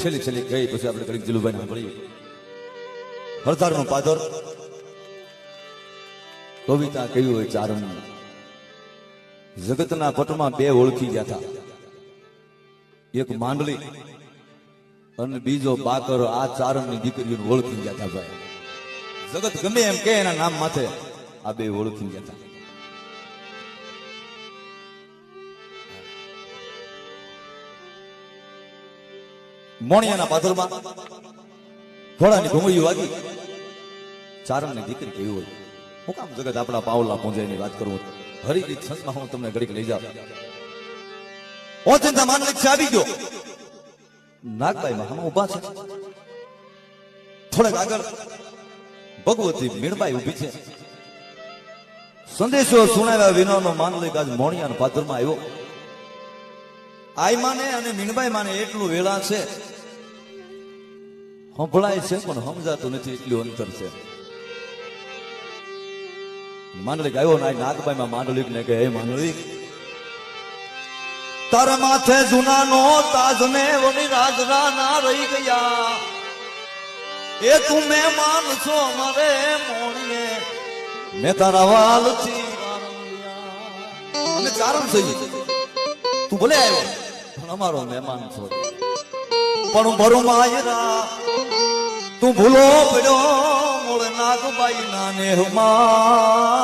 છેલ્લી છેલ્લી ગઈ પછી આપણે ઘડીક જીલુભાઈ સાંભળીએ. હરદારનો પાદર કવિતા કહ્યું હોય ચારણ જગતના પટમાં બે ઓળખી ગયા હતા, એક માંડલી અને બીજો બાકર. આ ચારણની દીકરીઓને ઓળખી ગયા હતા ભાઈ. જગત ગમે એમ કે એના નામ માથે આ બે ઓળખી ગયા હતા. મોણિયાના પાથરમાં ઘોડાની ઘુમડીઓ વાગી. ચારણની દીકરી કેવી હોય, હું કામ જગત આપણા પાવલા પૂંજાયની વાત કરું. હરિરીત સંતમાં હું તમને ઘડીક લઈ જાઉં. ઓચિંતા માનલિક છે આવી ગયો. નાગબાઈ માં ઉભા છે. થોડેક આગળ ભગવતી મીણબાઈ ઉભી છે. સંદેશો સુણાવ્યા વિનાનો માનલિક આજ મોણિયાના પાથરમાં આવ્યો. આઈ માને અને મીણબાઈ માને એટલું વેળા છે, સંભળાય છે પણ સમજાતું નથી, એટલું અંતર છે. માંડલિક આવ્યો ને નાગબાઈ માં માંડલિક ને કે હે માંડલિક, તારા માથે જુનાનો તાજ ને વળી રાજરા ના રહી ગયા. એ તું મહેમાન છો મારે મોણીએ, મેં તારા વાલ થી અને ચારણ થઈ. તું ભલે આવ્યો પણ અમારો મહેમાન છો. પણ ભરું માયરા તું ભૂલો પડ્યો મોળ નાગબાઈ ના નેહમાં.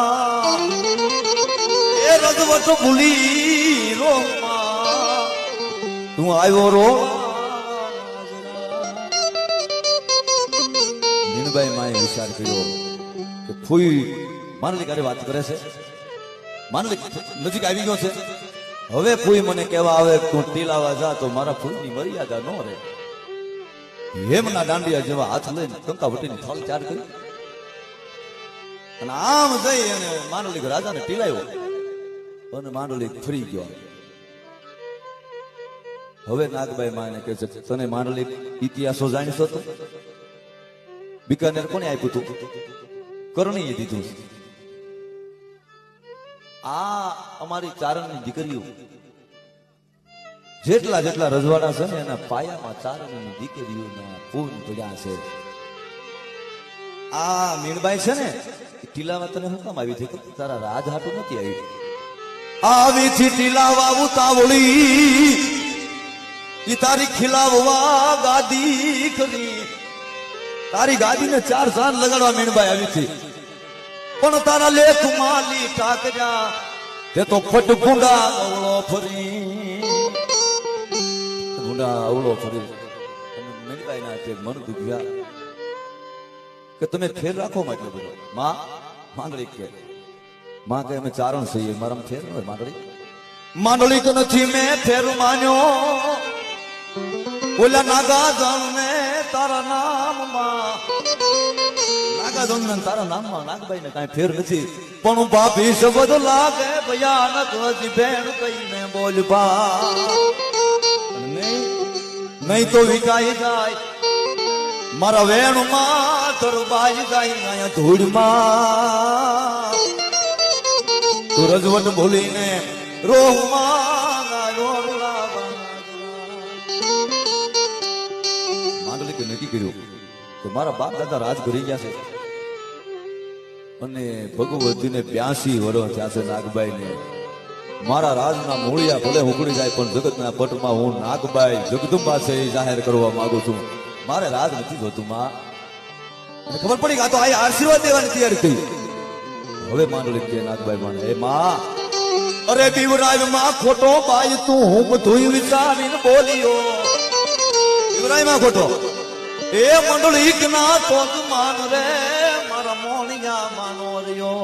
એ રજવટ ભૂલી રોમાં તું આવ્યો રો. મીણબાઈ માએ વિચાર કર્યો કે ફૂઈ માંડલિક અરે વાત કરે છે. માંડલિક નજીક આવી ગયો છે. હવે ફૂઈ મને કહેવા આવે તું ટીલાવા જા તો મારા ફૂઈની મર્યાદા ન રહે. હેમના દાંડિયા જેવા હાથ લઈને કંકાવટીની થાળ ચાર કરી અને આમ જઈ અને માંડલિક રાજાને ટીલાયો અને માંડલિક ફરી ગયો. હવે નાગબાઈ માને કહે છે તને માંડલિક ઇતિહાસો જાણીશો તો? બિકાનેર કોને આપ્યું તું? કરણીએ દીધું. આ અમારી ચારણની દીકરીઓ જેટલા જેટલા રજવાડા છે ને એના પાયામાં ચારણની દીકરીઓના પૂન પડ્યા છે. આ મીણબાઈ છે ને ટીલાવા તને શું કામ આવી છે? તારા રાજ હાટું નથી આવી. આવી થી ટીલાવા ઉતાવળી ઈ તારી ખીલાવવા ગાદી કરી. તારી ગાદીને 4 સાલ લગાડવા મીણબાઈ આવી હતી. પણ તારા લેખ માલી ટાકર્યા તે તો ફટ ગુંડા અવળો ફરી. ગુંડા અવળો ફરી મીણબાઈ ના તે મન દુખ્યા કે તમે ફેર રાખો માટલો બધો. માં માંડળી કે માં કે અમે ચારણ છીએ, મારા ફેર ન હોય. માંડળી તો નથી મેં ફેર માન્યો. ઓલા નાગા જાણને તારા નામમાં, નાગા જાણને તારા નામમાં નાગબાઈ ને કાંઈ ફેર નથી. પણ ભાભી શબ્દ લાગે ભયાનક હજી ભેણ કહીને બોલબા. નહીં તો વિકાઈ જાય મારા વેણમાં ધરબાઈ જાય અહીંયા ધૂળમાં. તું રજવટ ભૂલીને રોહમાં માંડલિકે નક્કી કર્યું કે મારા બાપ દાદા રાજ કરી ગયા છે અને ભગવતીને 82 વર્ષ થયા છે. નાગબાઈ ને મારા રાજના મૂળિયા ભલે ઉગડી જાય પણ જગતના પટમાં હું નાગબાઈ જગદંબા છે એ જાહેર કરવા માંગુ છું. મારે રાજ નથી જોતું. માં ખબર પડી આ તો આ આશીર્વાદ દેવાની તૈયારી થઈ. હવે માંડલિક કે નાગબાઈ માને હે માં, અરે બીવરાજ માં ખોટો બાઈ તું હું બધું વિચારીને બોલ્યો. બીવરાજ માં ખોટો એ મંડળીક ના તો માન રે મારા મોણિયા માનો રહ્યો.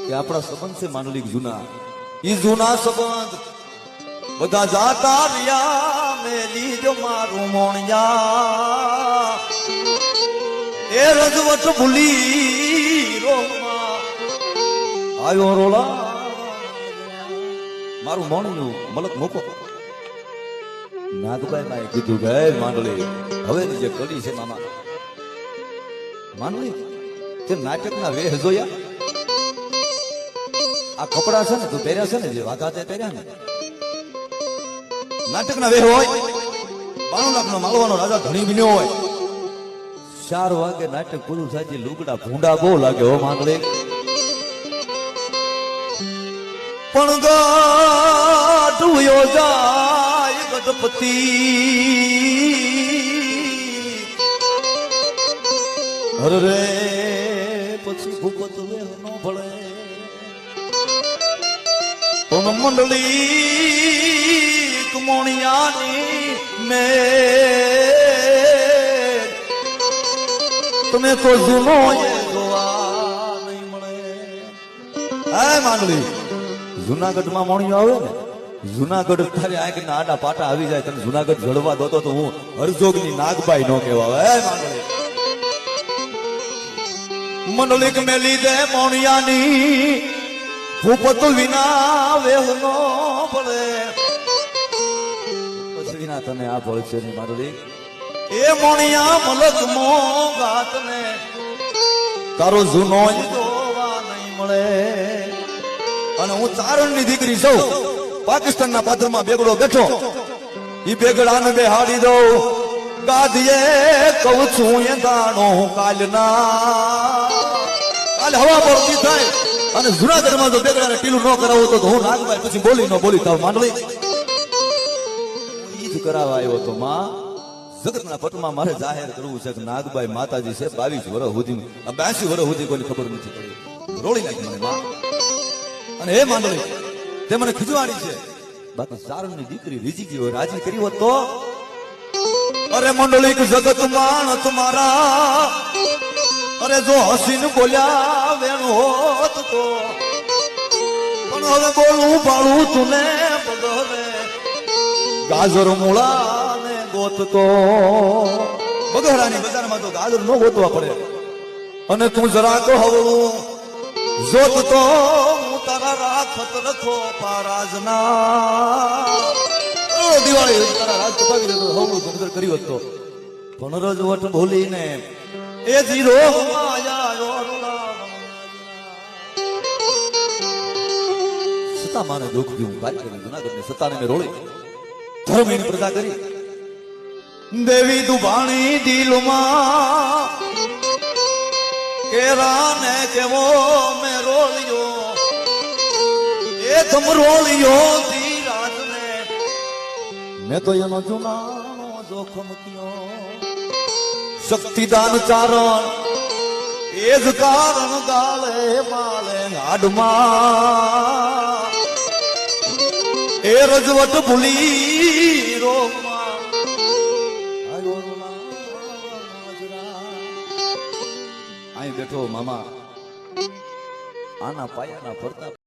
કે આપણા સંબંધ છે માંડલિક જૂના. ઈ જૂના સંબંધ બધા જાતા રહ્યા મેલી જો મારું મોણિયા. એ રજવટ ભૂલી રોમાં આવ્યો રોલા. મારું મોણિયું મલક મૂકો. નાગબાઈ માએ કીધું કે માંડળી હવે જે કડી છે મામા. માંડળી તે નાટકના વેહ જોયા? આ કપડા છે ને તું પહેર્યા છે ને જે વાઘા તે પહેર્યા ને નાટકના વેહ હોય 92 લાખનો માલવાનો રાજા ધણી બન્યો હોય 4 વાગે નાટક પૂરું થાય લુગડા ભૂંડા બહુ લાગે હો માંગલે પણ ગાઢુયો જાય ગણપતિ હર રે પછી ભૂપત વેહ નો ભળે પણ મંડળી કમોણિયાની મેં તમે તો જૂનો એ જોવા નહીં મળે હે માંડળી જુનાગઢમાં મોણિયો આવે ને જુનાગઢ તારે આંખના આડા પાટા આવી જાય તમે જુનાગઢ જળવા દો તો હું હરજોગની નાગબાઈ નો કહેવા હે માંડળી મંડલિક મેલી દે મોણિયાની ભૂપત વિના વેહ નો પડે પછી વિના તને આ પડશે ની માંડળી એ મોણિયા મલક મોગાત ને તારો જૂનો જોવા નહીં મળે અને હું ચારણની દીકરી છું પાકિસ્તાનના પાદરમાં બેગડો બેઠો ઈ બેગડાને બેહાડી દઉં ગાદીએ કહું છું એ દાણો કાલ હવા પડતી થાય અને જુનાગઢમાં જો બેગડાને ટીલું ન કરાવું તો હું નાગભાઈ પછી બોલી ન બોલી થાવ માંડવી ઈ જ કરાવવા આવ્યો તો માં જગતના પટમાં મારે જાહેર કરવું છે કે નાગબાઈ માતાજી છે 22 વર્ષ સુધી 82 વર્ષ સુધી કોઈને ખબર નથી પડી રોળી નાખી મને માં અને હે માંડવી તે મને ખીજવાડી છે બાકી ચારણની દીકરી રીજી ગઈ હોય રાજી કરી હોત તો અરે મંડલિક જગત માણ તમારા અરે જો હસીન બોલ્યા વેણ હોત તો પણ હવે બોલું પાડું તુને બગરે ગાજર મૂળા ને ગોતતો બગડાની બજારમાં તો ગાજર નો ગોતવા પડે અને તું જરાક હવળું જોત તો હું તારા રાખત રખો પારાજના દિવાળી તારા રાજ કપાવી દેતો હવળું સુંદર કર્યું હતો પણ રજવટ ભૂલીને એ જીરો સત્તા માને દુઃખ દીધું કાર્ય કરી જુનાગઢની સત્તાને મેં રોળી ધર્મની પ્રજા કરી દેવી દુભાણી દિલમાં કેરા ને કેવો મેં રોળ્યો એ તમ રોળ્યો ધીરાજ ને મેં તો એનો જુનાનો જોખમ કયો શક્તિદાન ચારણ એ જ કારણ ગાલે માલે હાડમાં એ રજવટ ભૂલી રોગમાં અહીં બેઠો મામા આના પાયાના પડતા